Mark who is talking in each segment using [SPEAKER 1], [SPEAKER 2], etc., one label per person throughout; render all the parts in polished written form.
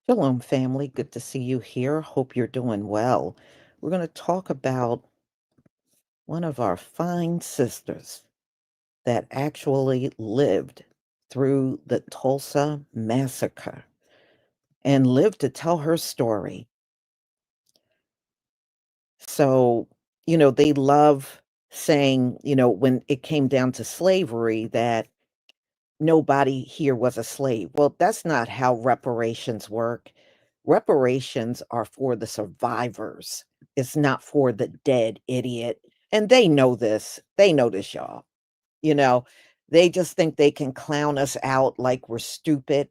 [SPEAKER 1] Shalom, family. Good to see you here. Hope you're doing well. We're going to talk about one of our fine sisters that actually lived through the Tulsa Massacre and lived to tell her story. So, they love saying, when it came down to slavery, that nobody here was a slave. Well, that's not how reparations work. Reparations are for the survivors. It's not for the dead idiot. And they know this. They know this, y'all. You know, they just think they can clown us out like we're stupid.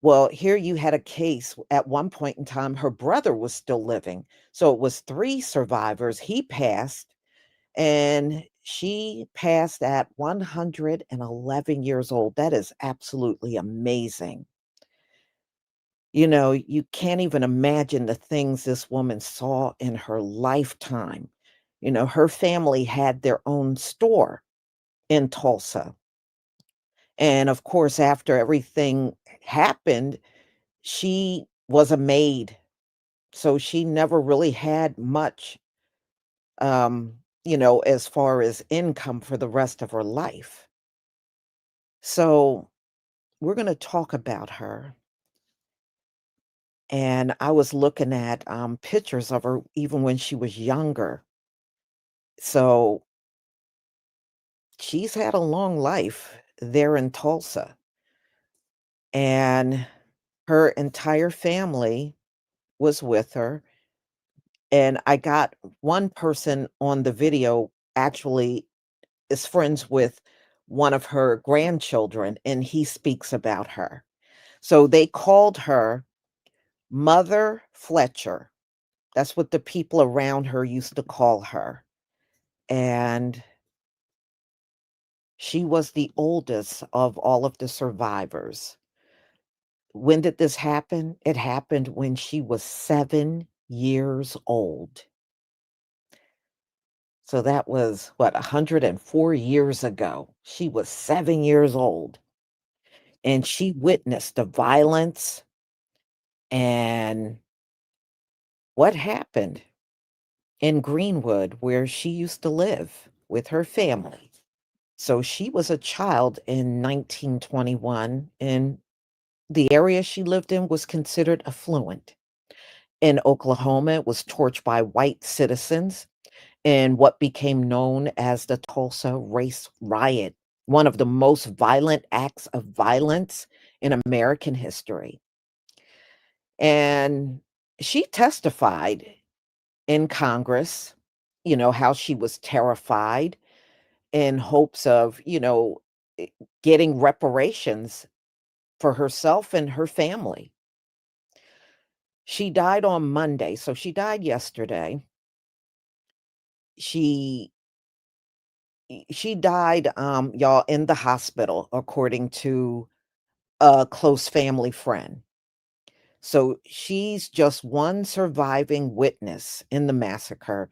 [SPEAKER 1] Well, here you had a case at one point in time, her brother was still living. So it was three survivors. He passed, and she passed at 111 years old. That is absolutely amazing. You can't even imagine the things this woman saw in her lifetime. Her family had their own store in Tulsa. And of course, after everything happened, she was a maid. So she never really had much, as far as income for the rest of her life. So we're going to talk about her. And I was looking at pictures of her even when she was younger. So she's had a long life there in Tulsa. And her entire family was with her. And I got one person on the video actually is friends with one of her grandchildren, and he speaks about her. So they called her Mother Fletcher. That's what the people around her used to call her. And she was the oldest of all of the survivors. When did this happen? It happened when she was 7 years old. So that was, what, 104 years ago. She was 7 years old. And she witnessed the violence and what happened in Greenwood, where she used to live with her family. So she was a child in 1921, and the area she lived in was considered affluent. In Oklahoma, it was torched by white citizens in what became known as the Tulsa Race Riot, one of the most violent acts of violence in American history. And she testified in Congress, how she was terrified in hopes of, eh, getting reparations for herself and her family. She died on Monday, so she died yesterday. She she died, y'all, in the hospital, according to a close family friend. So she's just one surviving witness in the massacre.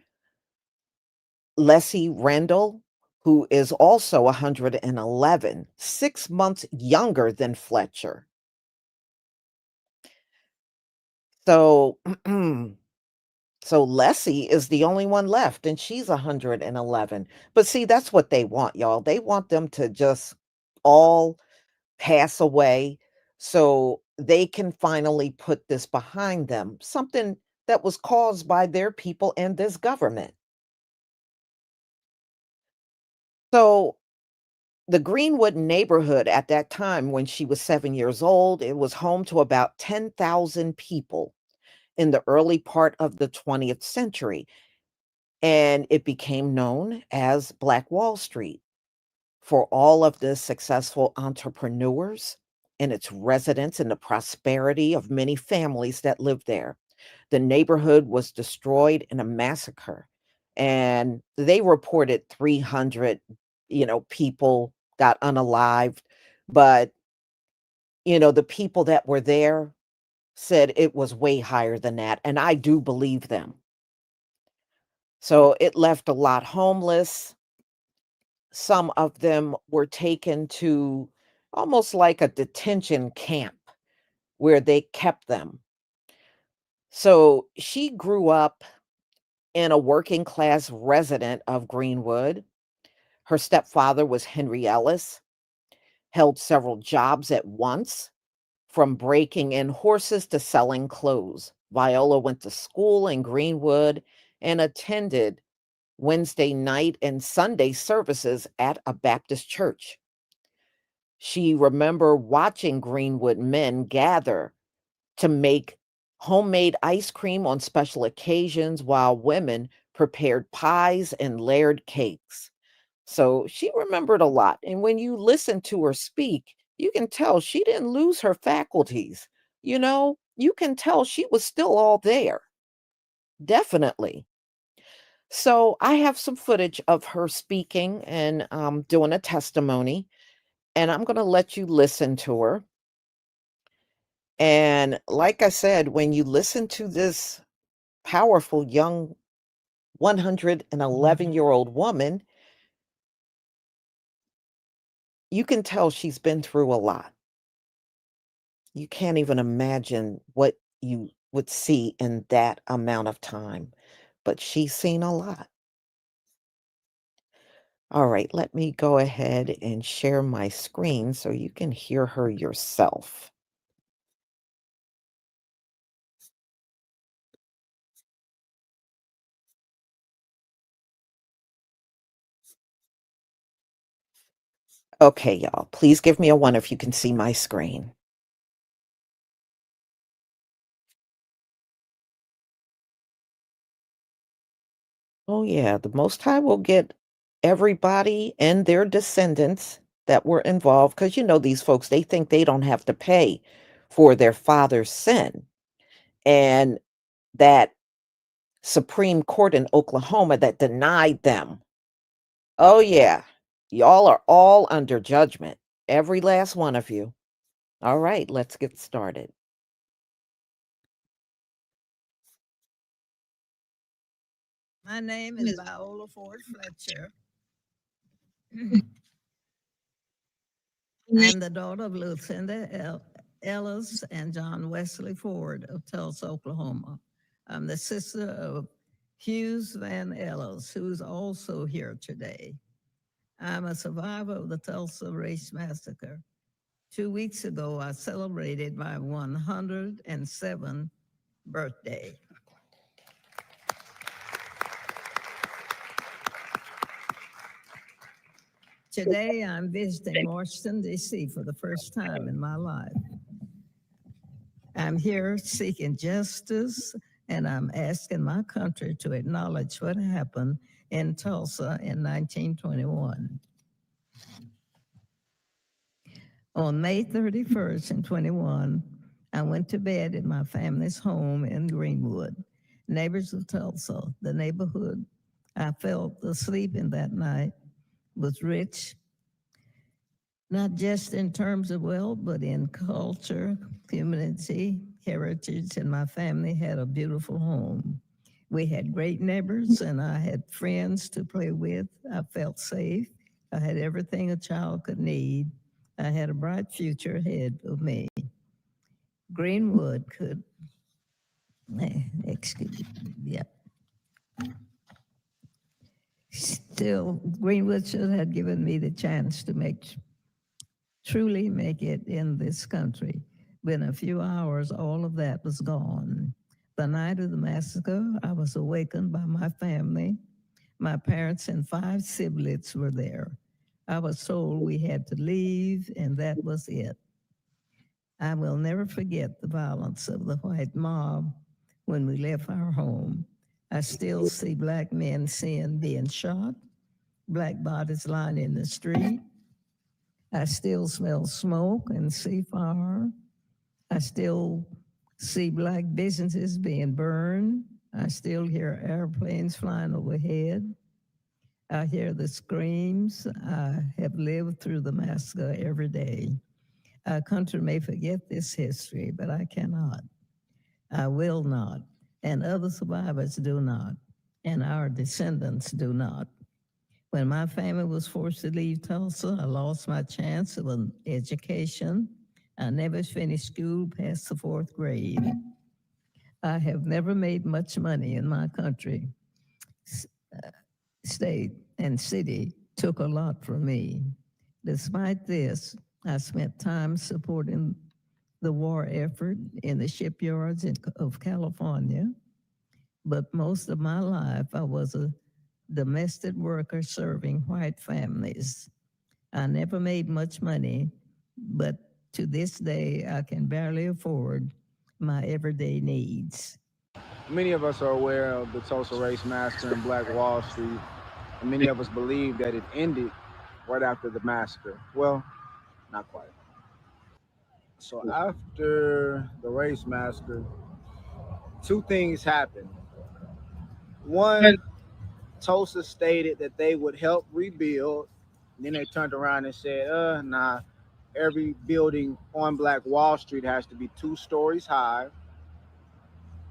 [SPEAKER 1] Leslie Randall, who is also 111, 6 months younger than Fletcher. So, so Leslie is the only one left, and she's 111. But see, that's what they want, y'all. They want them to just all pass away so they can finally put this behind them, something that was caused by their people and this government. So the Greenwood neighborhood at that time, when she was 7 years old, it was home to about 10,000 people in the early part of the 20th century, and it became known as Black Wall Street for all of the successful entrepreneurs and its residents and the prosperity of many families that lived there. The neighborhood was destroyed in a massacre, and they reported 300, people got unalived, but the people that were there said it was way higher than that, and I do believe them. So it left a lot homeless. Some of them were taken to almost like a detention camp where they kept them. So she grew up in a working class resident of Greenwood. Her stepfather was Henry Ellis, held several jobs at once, from breaking in horses to selling clothes. Viola went to school in Greenwood and attended Wednesday night and Sunday services at a Baptist church. She remembered watching Greenwood men gather to make homemade ice cream on special occasions while women prepared pies and layered cakes. So she remembered a lot. And when you listen to her speak, you can tell she didn't lose her faculties. You can tell she was still all there. Definitely. So I have some footage of her speaking and doing a testimony, and I'm going to let you listen to her. And like I said, when you listen to this powerful young 111-year-old woman, you can tell she's been through a lot. You can't even imagine what you would see in that amount of time, but she's seen a lot. All right, let me go ahead and share my screen so you can hear her yourself. Okay, y'all, please give me a one if you can see my screen. Oh, yeah, the Most High will get everybody and their descendants that were involved, because these folks, they think they don't have to pay for their father's sin. And that Supreme Court in Oklahoma that denied them. Oh, yeah, y'all are all under judgment, every last one of you. All right, let's get started.
[SPEAKER 2] My name is Viola Fletcher. I'm the daughter of Lucinda Ellis and John Wesley Ford of Tulsa, Oklahoma. I'm the sister of Hughes Van Ellis, who's also here today. I'm a survivor of the Tulsa Race Massacre. 2 weeks ago, I celebrated my 107th birthday. Today, I'm visiting Washington, D.C. for the first time in my life. I'm here seeking justice, and I'm asking my country to acknowledge what happened in Tulsa in 1921. On May 31st in 21, I went to bed in my family's home in Greenwood. Neighbors of Tulsa, the neighborhood I felt asleep in that night, was rich, not just in terms of wealth, but in culture, community, heritage, and my family had a beautiful home. We had great neighbors, and I had friends to play with. I felt safe. I had everything a child could need. I had a bright future ahead of me. Greenwood could, excuse me, yeah. Still, Greenwood should have given me the chance to truly make it in this country. Within a few hours, all of that was gone. The night of the massacre, I was awakened by my family. My parents and 5 siblings were there. I was told we had to leave, and that was it. I will never forget the violence of the white mob when we left our home. I still see black men being shot, black bodies lying in the street. I still smell smoke and see fire. I still see black businesses being burned. I still hear airplanes flying overhead. I hear the screams. I have lived through the massacre every day. Our country may forget this history, but I cannot. I will not. And other survivors do not. And our descendants do not. When my family was forced to leave Tulsa, I lost my chance of an education, I never finished school past the fourth grade. I have never made much money in my country. State and city took a lot from me. Despite this, I spent time supporting the war effort in the shipyards of California, but most of my life I was a domestic worker serving white families. I never made much money, but to this day I can barely afford my everyday needs.
[SPEAKER 3] Many of us are aware of the Tulsa Race Massacre and Black Wall Street, and many of us believe that it ended right after the massacre. Well, not quite. So after the race massacre, two things happened. One, Tulsa stated that they would help rebuild. Then they turned around and said, nah, every building on Black Wall Street has to be 2 stories high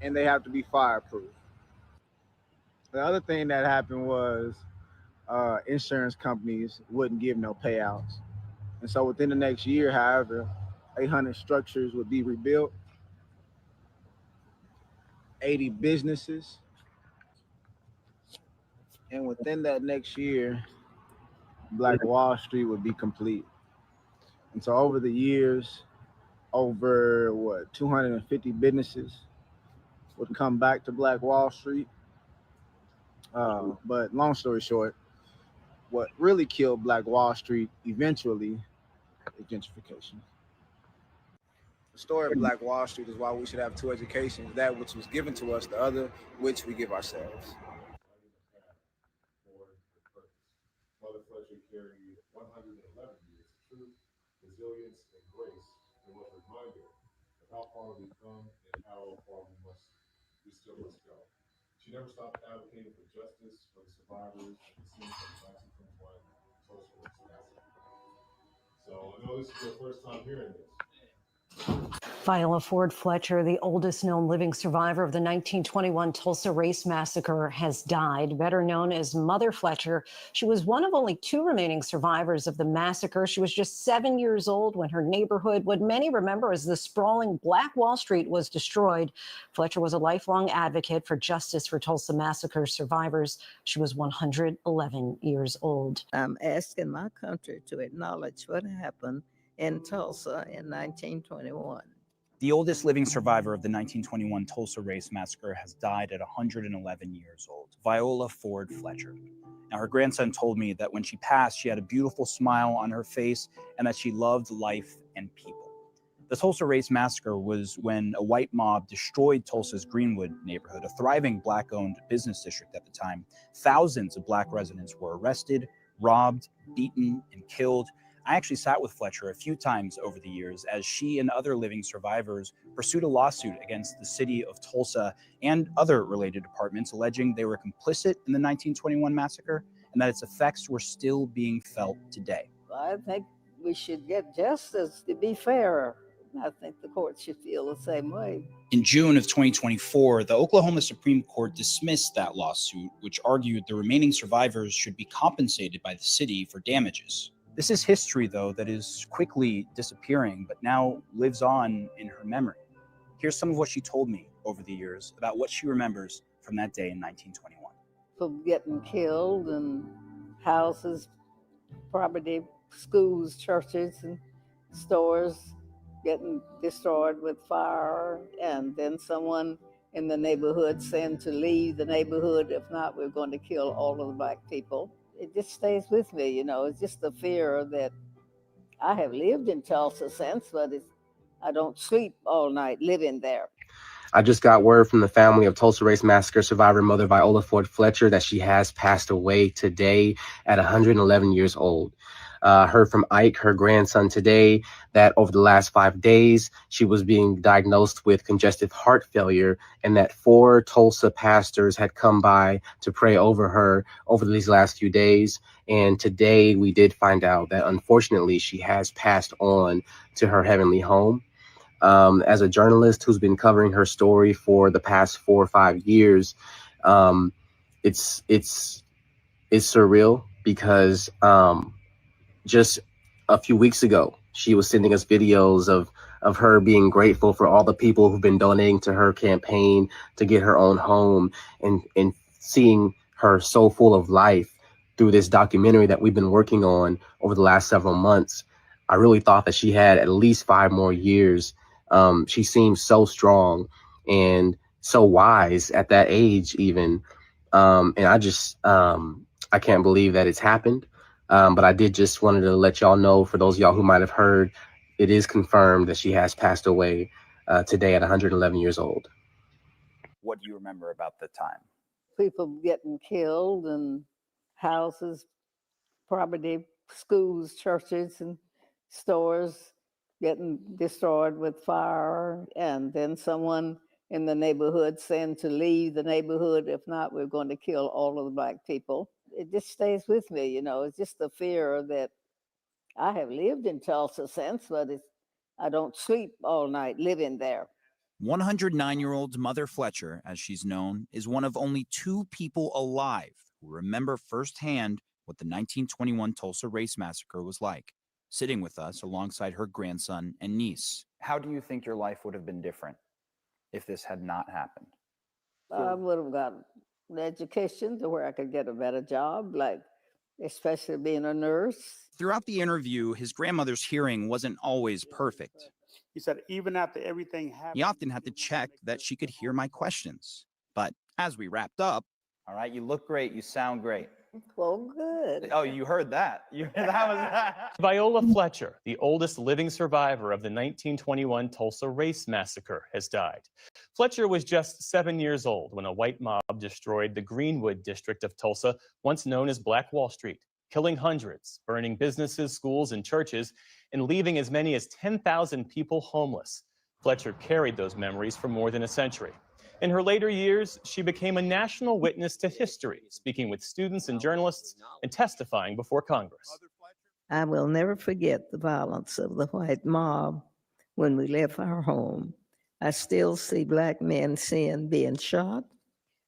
[SPEAKER 3] and they have to be fireproof. The other thing that happened was insurance companies wouldn't give no payouts. And so within the next year, however, 800 structures would be rebuilt, 80 businesses. And within that next year, Black Wall Street would be complete. And so over the years, over what 250 businesses would come back to Black Wall Street. But long story short, what really killed Black Wall Street eventually is gentrification. The story of Black Wall Street is why we should have two educations: that which was given to us, the other which we give ourselves.
[SPEAKER 4] Lighting the path for the purpose. Mother Fletcher carried 111 years of truth, resilience, and grace, and was a reminder of how far we've come and how far we still must go. She never stopped advocating for justice for the survivors and the scenes of the 1921 Tulsa Race Massacre. So I know this is your first time hearing this.
[SPEAKER 5] Viola Fletcher, the oldest known living survivor of the 1921 Tulsa Race Massacre, has died. Better known as Mother Fletcher, she was one of only 2 remaining survivors of the massacre. She was just 7 years old when her neighborhood, what many remember as the sprawling Black Wall Street, was destroyed. Fletcher was a lifelong advocate for justice for Tulsa Massacre survivors. She was 111 years old.
[SPEAKER 2] I'm asking my country to acknowledge what happened in Tulsa in 1921.
[SPEAKER 6] The oldest living survivor of the 1921 Tulsa Race Massacre has died at 111 years old, Viola Fletcher. Now, her grandson told me that when she passed, she had a beautiful smile on her face and that she loved life and people. The Tulsa Race Massacre was when a white mob destroyed Tulsa's Greenwood neighborhood, a thriving Black-owned business district at the time. Thousands of Black residents were arrested, robbed, beaten, and killed. I actually sat with Fletcher a few times over the years as she and other living survivors pursued a lawsuit against the city of Tulsa and other related departments, alleging they were complicit in the 1921 massacre and that its effects were still being felt today.
[SPEAKER 2] I think we should get justice to be fair. I think the court should feel the same way.
[SPEAKER 6] In June of 2024, the Oklahoma Supreme Court dismissed that lawsuit, which argued the remaining survivors should be compensated by the city for damages. This is history, though, that is quickly disappearing, but now lives on in her memory. Here's some of what she told me over the years about what she remembers from that day in 1921.
[SPEAKER 2] From getting killed and houses, property, schools, churches, and stores getting destroyed with fire, and then someone in the neighborhood saying to leave the neighborhood, if not, we're going to kill all of the Black people. It just stays with me, you know. It's just the fear that I have lived in Tulsa since, but I don't sleep all night living there.
[SPEAKER 7] I just got word from the family of Tulsa Race Massacre survivor Mother Viola Fletcher that she has passed away today at 111 years old. Heard from Ike, her grandson, today that over the last 5 days, she was being diagnosed with congestive heart failure and that 4 Tulsa pastors had come by to pray over her over these last few days. And today we did find out that unfortunately she has passed on to her heavenly home. As a journalist who's been covering her story for the past 4 or 5 years, it's surreal because just a few weeks ago, She was sending us videos of her being grateful for all the people who've been donating to her campaign to get her own home, and seeing her so full of life through this documentary that we've been working on over the last several months. I really thought that she had at least 5 more years. She seemed so strong and so wise at that age, even. And I can't believe that it's happened. But I did just wanted to let y'all know, for those of y'all who might have heard, it is confirmed that she has passed away today at 111 years old.
[SPEAKER 6] What do you remember about the time?
[SPEAKER 2] People getting killed and houses, property, schools, churches, and stores getting destroyed with fire, and then someone in the neighborhood saying to leave the neighborhood, if not, we're going to kill all of the Black people. It just stays with me, you know. It's just the fear that I have lived in Tulsa since, but I don't sleep all night living there.
[SPEAKER 6] 109-year-old Mother Fletcher, as she's known, is one of only 2 people alive who remember firsthand what the 1921 Tulsa Race Massacre was like, sitting with us alongside her grandson and niece. How do you think your life would have been different if this had not happened?
[SPEAKER 2] I would have got an education to where I could get a better job, like especially being a nurse.
[SPEAKER 6] Throughout the interview, his grandmother's hearing wasn't always perfect.
[SPEAKER 8] He said, even after everything happened,
[SPEAKER 6] He often had to check that she could hear my questions. But as we wrapped up, all right, you look great, you sound great.
[SPEAKER 2] Well, good.
[SPEAKER 6] Oh, you heard that. That was
[SPEAKER 9] Viola Fletcher, the oldest living survivor of the 1921 Tulsa Race Massacre, has died. Fletcher was just 7 years old when a white mob destroyed the Greenwood district of Tulsa, once known as Black Wall Street, killing hundreds, burning businesses, schools, and churches, and leaving as many as 10,000 people homeless. Fletcher carried those memories for more than a century. In her later years, she became a national witness to history, speaking with students and journalists and testifying before Congress.
[SPEAKER 2] I will never forget the violence of the white mob when we left our home. I still see Black men being shot.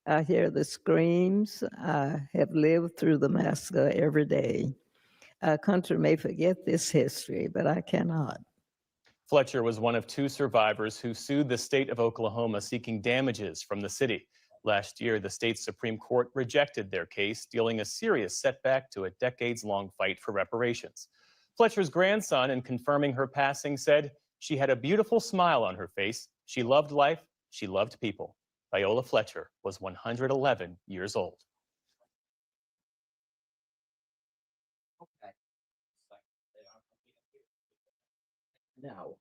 [SPEAKER 2] I hear the screams. I have lived through the massacre every day. Our country may forget this history, but I cannot.
[SPEAKER 9] Fletcher was one of 2 survivors who sued the state of Oklahoma seeking damages from the city. Last year, the state's Supreme Court rejected their case, dealing a serious setback to a decades-long fight for reparations. Fletcher's grandson, in confirming her passing, said she had a beautiful smile on her face. She loved life. She loved people. Viola Fletcher was 111 years old.
[SPEAKER 1] No.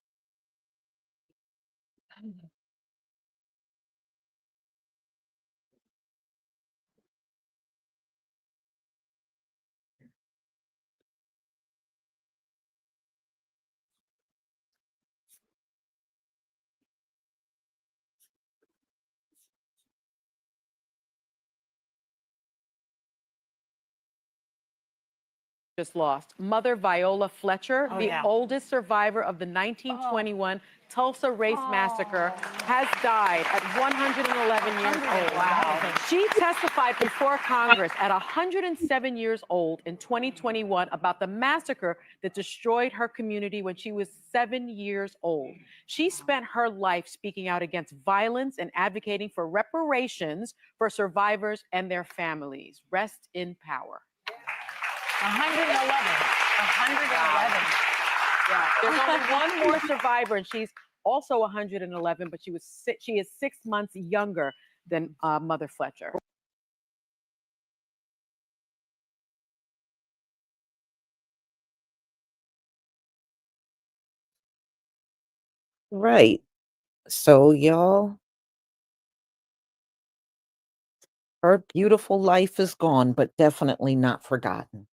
[SPEAKER 10] Just lost. Mother Viola Fletcher,
[SPEAKER 5] Oh,
[SPEAKER 10] the
[SPEAKER 5] yeah.
[SPEAKER 10] oldest survivor of the 1921 Tulsa Race Massacre, has died at 111 years old.
[SPEAKER 5] Wow.
[SPEAKER 10] She testified before Congress at 107 years old in 2021 about the massacre that destroyed her community when she was 7 years old. She spent her life speaking out against violence and advocating for reparations for survivors and their families. Rest in power.
[SPEAKER 5] 111. 111.
[SPEAKER 10] Yeah, there's only one more survivor, and she's also 111, but she is 6 months younger than Mother Fletcher.
[SPEAKER 1] Right. So, y'all, her beautiful life is gone, but definitely not forgotten.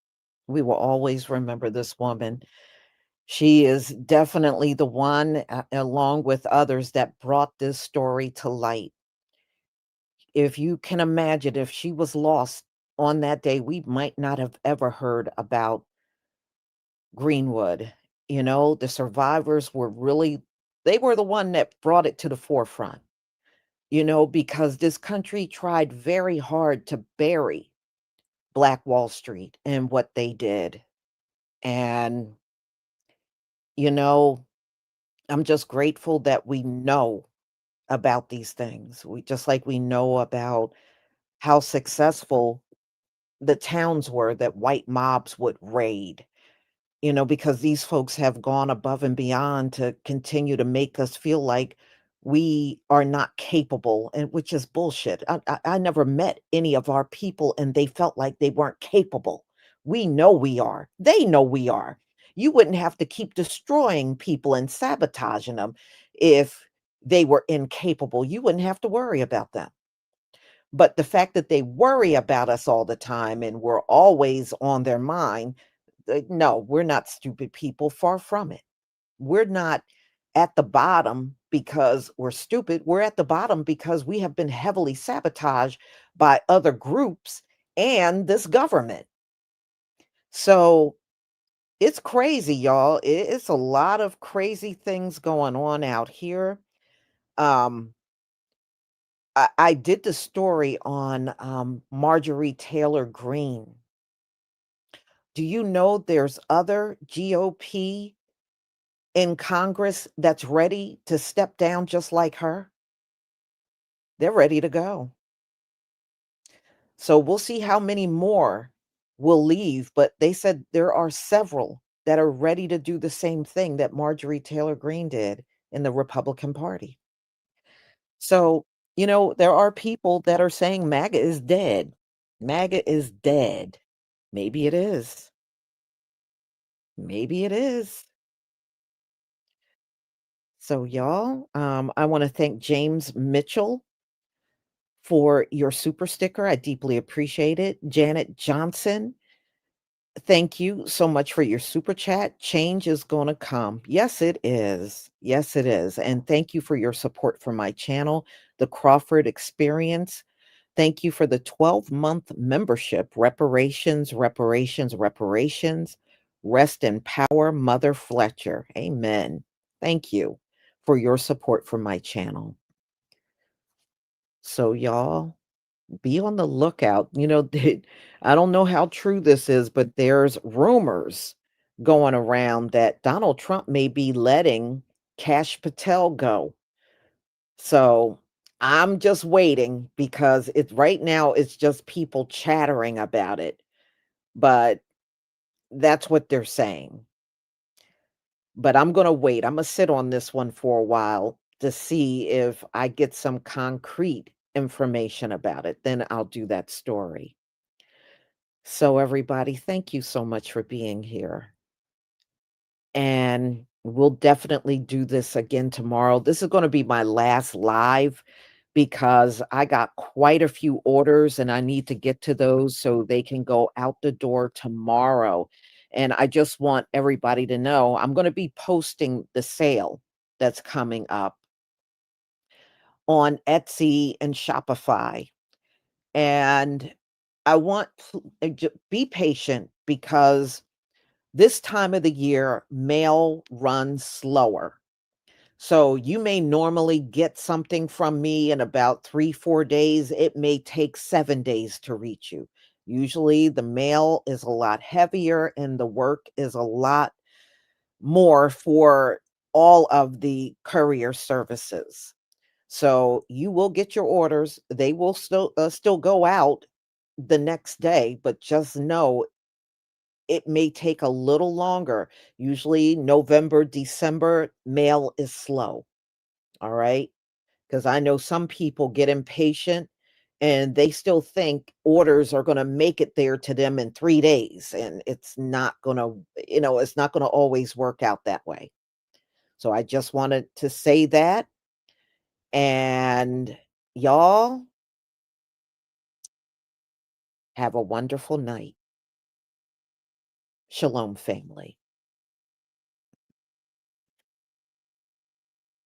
[SPEAKER 1] We will always remember this woman. She is definitely the one, along with others, that brought this story to light. If you can imagine, if she was lost on that day, we might not have ever heard about Greenwood. You know, the survivors were really, they were the one that brought it to the forefront, you know, because this country tried very hard to bury Black Wall Street and what they did. And, you know, I'm just grateful that we know about these things. We just like we know about how successful the towns were that white mobs would raid, because these folks have gone above and beyond to continue to make us feel like we are not capable, and which is bullshit. I never met any of our people and they felt like they weren't capable. We know we are. They know we are. You wouldn't have to keep destroying people and sabotaging them if they were incapable. You wouldn't have to worry about them. But the fact that they worry about us all the time and we're always on their mind, no, we're not stupid people, far from it. We're not at the bottom because we're stupid. We're at the bottom because we have been heavily sabotaged by other groups and this government. So it's crazy, y'all. It's a lot of crazy things going on out here. Um, I did the story on Marjorie Taylor Greene. Do you know there's other GOP in Congress that's ready to step down just like her? They're ready to go. So we'll see how many more will leave, but they said there are several that are ready to do the same thing that Marjorie Taylor Greene did in the Republican Party. So, there are people that are saying MAGA is dead. MAGA is dead. Maybe it is. Maybe it is. So, y'all, I want to thank James Mitchell for your super sticker. I deeply appreciate it. Janet Johnson, thank you so much for your super chat. Change is going to come. Yes, it is. Yes, it is. And thank you for your support for my channel, The Crawford Experience. Thank you for the 12-month membership. Reparations, reparations, reparations. Rest in power, Mother Fletcher. Amen. Thank you for your support for my channel. So, y'all, be on the lookout. I don't know how true this is, but there's rumors going around that Donald Trump may be letting Cash Patel go. So I'm just waiting because right now it's just people chattering about it, but that's what they're saying. But I'm going to wait. I'm going to sit on this one for a while to see if I get some concrete information about it. Then I'll do that story. So, everybody, thank you so much for being here. And we'll definitely do this again tomorrow. This is going to be my last live because I got quite a few orders and I need to get to those so they can go out the door tomorrow. And I just want everybody to know I'm going to be posting the sale that's coming up on Etsy and Shopify. And I want be patient because this time of the year, mail runs slower. So you may normally get something from me in about 3-4 days. It may take 7 days to reach you. Usually the mail is a lot heavier and the work is a lot more for all of the courier services. So you will get your orders. They will still go out the next day, but just know it may take a little longer. Usually November, December, mail is slow. All right. Because I know some people get impatient and they still think orders are going to make it there to them in 3 days. And it's not going to, it's not going to always work out that way. So I just wanted to say that. And y'all have a wonderful night. Shalom, family.